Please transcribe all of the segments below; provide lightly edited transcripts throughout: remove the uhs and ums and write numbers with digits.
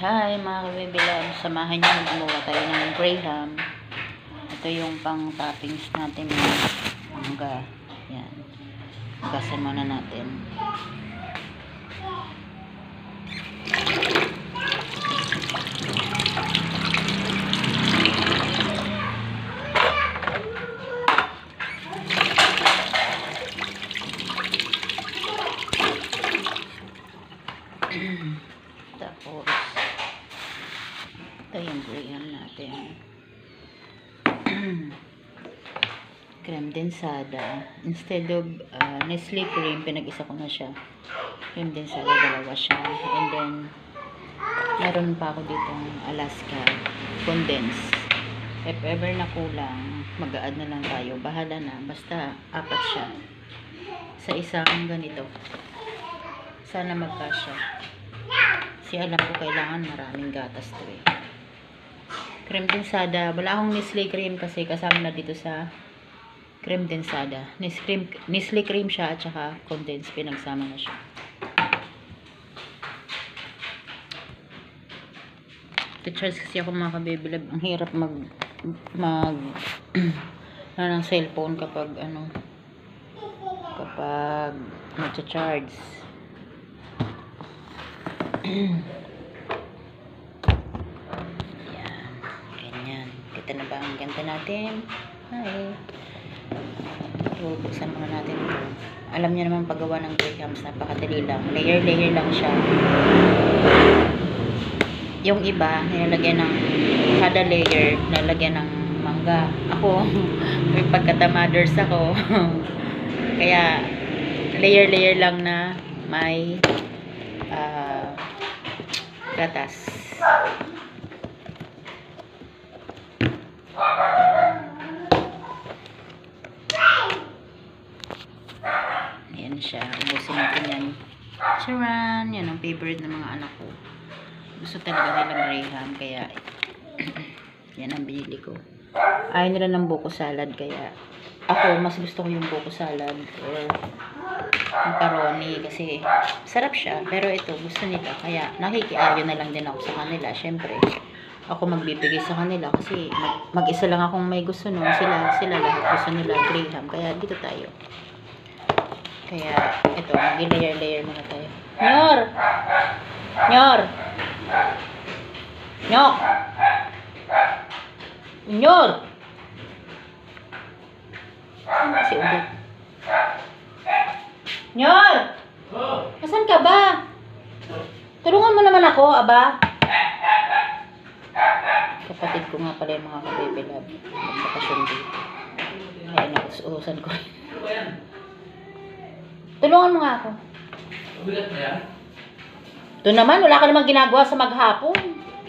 Hi mga kabibilam, samahan niyo na gumawa tayo ng graham. Ito yung pang toppings natin mga mangga. Yan. Gasan muna natin. Tapos ito yung graham natin. Creme densada. Instead of Nestle cream, pinag-isa ko na siya. Creme densada, dalawa siya. And then, meron pa ako ditong Alaska condense. If ever na kulang, mag-a-add na lang tayo. Bahala na. Basta, apat siya. Sa isang ganito. Sana magkasya. Kasi alam ko kailangan maraming gatas to eh. Creme densada. Wala akong Nestle cream kasi kasama na dito sa creme densada. Nestle cream siya at saka condensed. Pinagsama na siya. Charge kasi ako mga kabibilab. Ang hirap mag ng cellphone kapag kapag magcha-charge. Yan. Ganyan. Kita na ba ang ganda natin? Hi. Buksan muna natin. Alam niyo naman paggawa ng grahams, napakadali lang. Layer lang siya. Yung iba, nilalagyan ng kada layer, nilalagyan ng mangga. Ako, may pagkatamaders ako. Kaya, layer lang na may gatas. Ayan siya. Ubusin natin yan. Charan! Yan ang favorite ng mga anak ko. Gusto talaga nilang graham. Kaya, yan ang binili ko. Ayaw nila ng buko salad. Kaya, ako, mas gusto ko yung buko salad. Or, macaroni. Kasi, sarap siya. Pero ito, gusto nila. Kaya, nakikiaryo na lang din ako sa kanila. Siyempre, ako magbibigay sa kanila. Kasi, mag-isa lang akong may gusto nun. Sila lahat gusto nila graham. Kaya, dito tayo. Kaya, ito, mag-layer muna tayo. Nyor! Nyor! Nyok! Nyor! Ano kasi ulit? Nyor! Asan ka ba? Tulungan mo naman ako, aba. Kapatid ko nga pala yung mga kabibilab. Nagbakasyon dito. Kaya naus-usan ko. Tulungan mo nga ako. Mabigat na yan? Ito naman, wala ka namang ginagawa sa maghapon.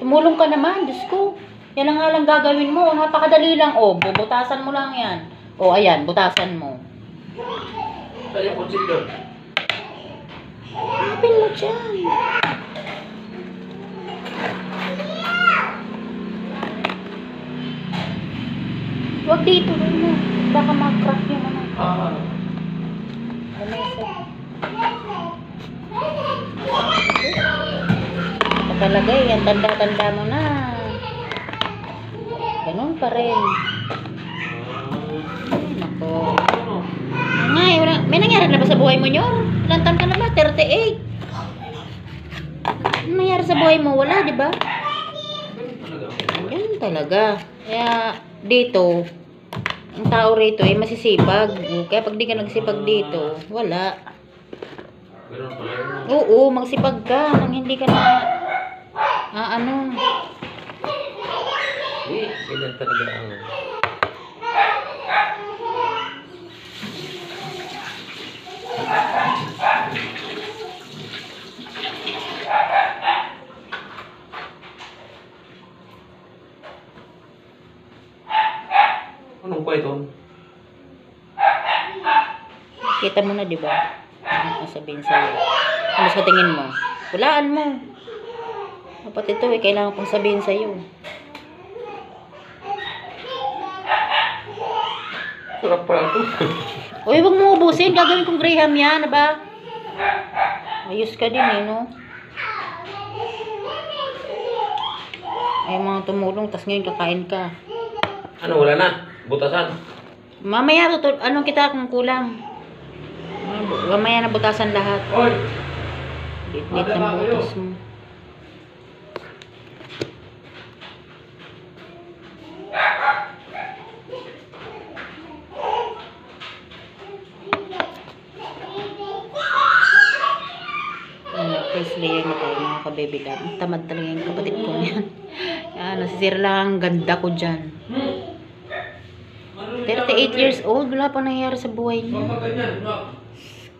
Tumulong ka naman, Diyos ko. Yan ang nga lang gagawin mo. Napakadali lang. O, bubutasan mo lang yan. O, ayan, butasan mo. Saan yung kutsil doon? Hanapin mo dyan. Huwag dito. Baka mag-crack yung ano. Ito talaga eh. Ang tanda-tanda mo na. Ganun pa rin. Nako. Ngay, may nangyari na ba sa buhay mo nyo? Ilang taon ka na ba? 38. Ano nangyari sa buhay mo? Wala, di ba? Ganun talaga. Kaya dito, ang tao rito ay masisipag. Kaya pag di ka nagsipag dito, wala. Oo, magsipag ka nang hindi ka na ano. Ganyan talaga ang anong kwento? Kita mo na, di ba? Ano sabihin sa'yo? Ano sa tingin mo? Hulaan mo. Dapat ito eh, kailangan pang sabihin sa'yo. Sarap pa ito. Uy, huwag mo ubusin. Gagawin kong graham yan, ba? Ayos ka din eh, no? Ayaw mga tumulong, tas ngayon kakain ka. Ano, wala na? Butasan? Mamaya, anong kita kung kulang? Mamaya na butasan lahat. Oy! Lit-lit ng butas mo. First layer na tayo mga ka-baby love. Tamad talaga yung kapatid ko yan. Yan, nasisira lang ang ganda ko dyan. 38 years old, wala pa nangyayari sa buhay niya.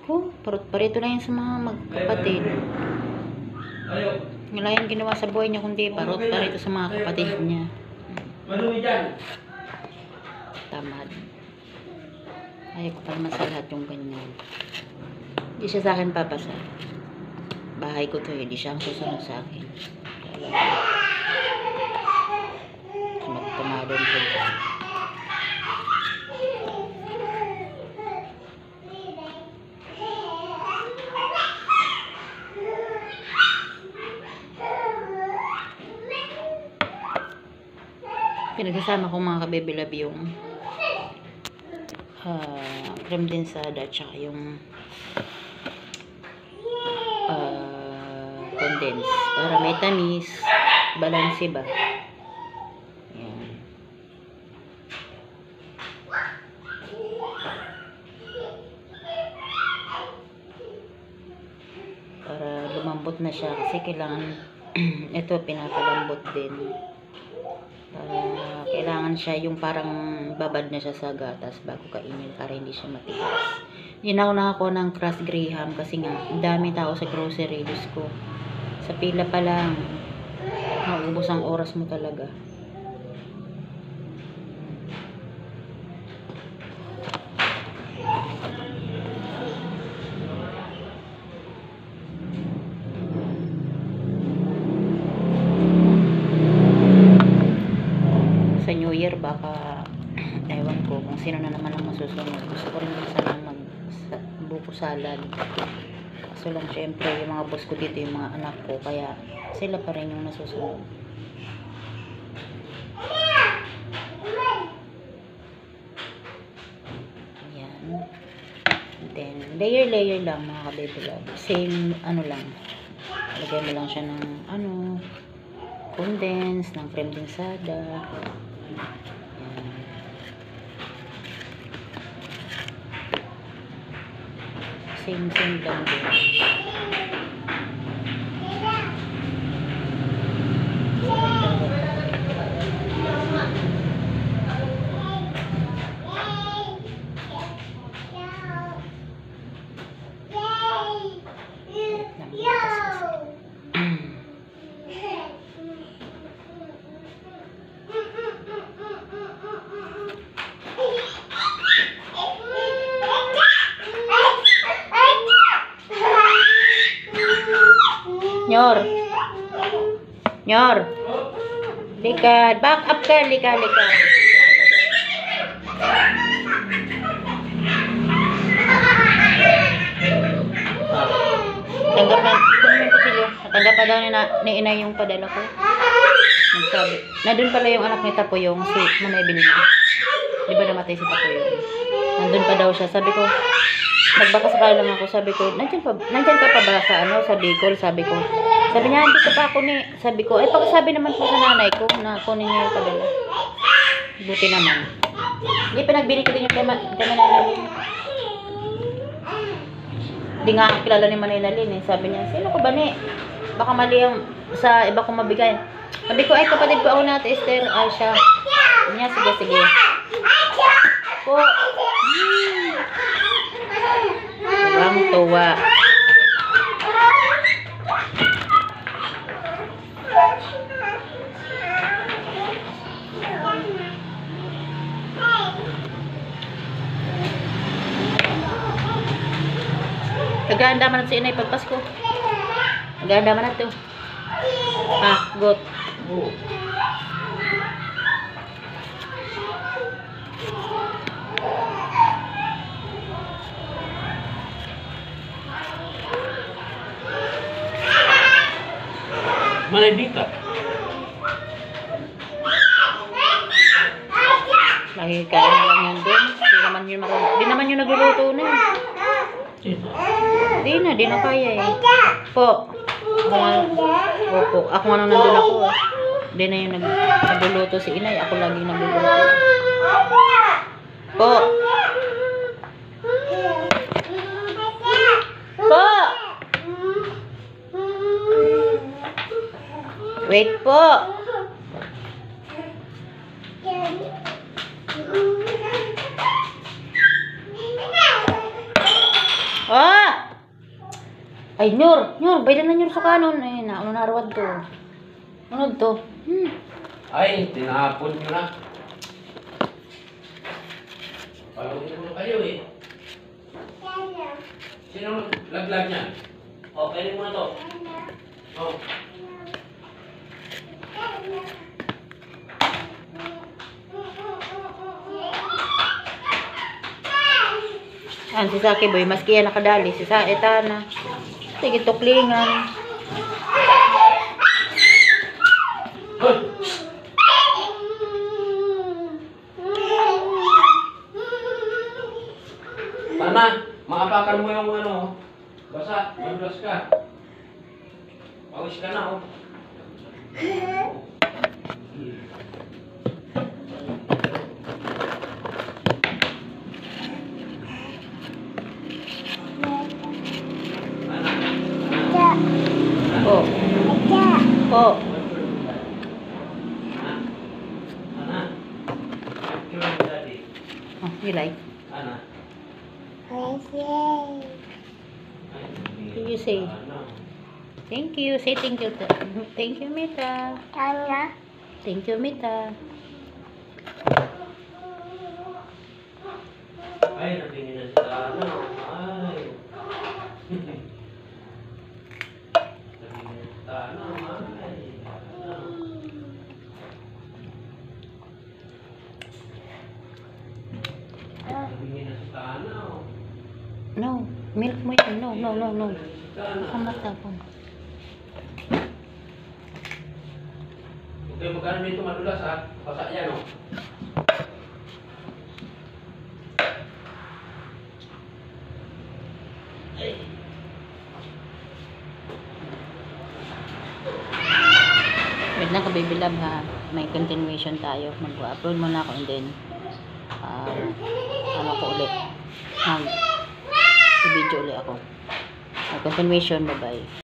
Ko, parito lang yan sa mga magkapatid. Wala yung ginawa sa buhay niya, kundi parito sa mga kapatid niya. Tamad. Ayaw ko pa naman sa lahat yung ganyan. Hindi siya sa akin papasa. Bahay ko to, hindi siya ang susunod sa akin. Magpumadon ko dyan. Pinagsasama ko mga ka-baby love yung creme densada at saka yung condense para may tamis, balanse ba. Ayan. Para lumambot na siya kasi kailangan ito pinapalambot din. Kailangan siya yung parang babad na siya sa gatas bago kainin para hindi siya matigas. Hindi na ako nakakuha ng crushed graham kasi nga dami tao sa grocery. Diyos ko, sa pila pa lang maubos ang oras mo talaga. Sa New Year baka ewan ko kung sino na naman ang masusunod. Gusto ko rin sana mag buko salad. Kaso lang syempre yung mga boss ko dito, yung mga anak ko, kaya sila pa rin yung nasusunod. Ayan. Then layer lang mga ka-baby love. Same ano lang. Lagyan mo lang siya ng condense, ng creme densada. Same lang din. Nyor. Lika, back up ka, lika. Tanggap na, natanggap pa daw ni ina yung padala ko. Nagsabi, nandun pala yung anak ni Tapoyong, si Manay Binili. Di ba namatay si Tapoyong? Nandun pa daw siya, sabi ko, nagbakasakala lang ako, sabi ko, nandyan ka pa ba sa Bicol, sabi ko. Sabi niya, hindi ko pa ako sabi ko, pagkasabi naman po sa nanay ko na kunin niya yung padala. Buti naman. Hindi, pinagbili ko din yung kay Manay. Hindi nga ako kilala ni Manay eh. Sabi niya, sino ko ba ni? Baka mali yung sa iba kong mabigay. Sabi ko, ay kapatid ko ako na Ate Esther. Ay siya. Sabi niya, sige. Po. Tuwang-tuwa. Nagahanda man na si inay pagpasko. Nagahanda man na ito. Got. Maledita. Lagi kain na lang yan doon. Di naman yun marunong. Di naman yun nagluluto na. Di na kaya eh. Po. Opo. Ako nga nung nandun ako. Di na yun nagluluto si inay. Ako lagi nagluluto. Po. Po. Wait po. Ah! Ay, Nyor, baydan na Nyor sa kanon. Ay, ano narawad to? Ano to? Ay, tinapon nyo na. Paluin mo kayo eh. Sino laglag niyan? O, kainin mo na to. O. Yan, si Saki boy, maski yan nakadali. Si Sa, etana. Sige, tuklingan. Hoy! Sana, maapakan mo yung ano, basa, madulas ka. Pawis ka na, oh. Po. Po. Ana, Oh, you like? Ana. What do you say? Thank you. Say thank you. Thank you, Mita. Thank you, Mita. Ay, natingin na sa ano. Ay. Natingin na sa ano. Ay. Natingin na sa ano. No. Milk mo yan. No. Kamata po. Okay, magkano dito madulas ha? Basa yan oh. Wait lang ka, baby love ha. May continuation tayo. Mag-upload muna ako and then ano ko ulit. I-video ulit ako. May continuation. Bye-bye.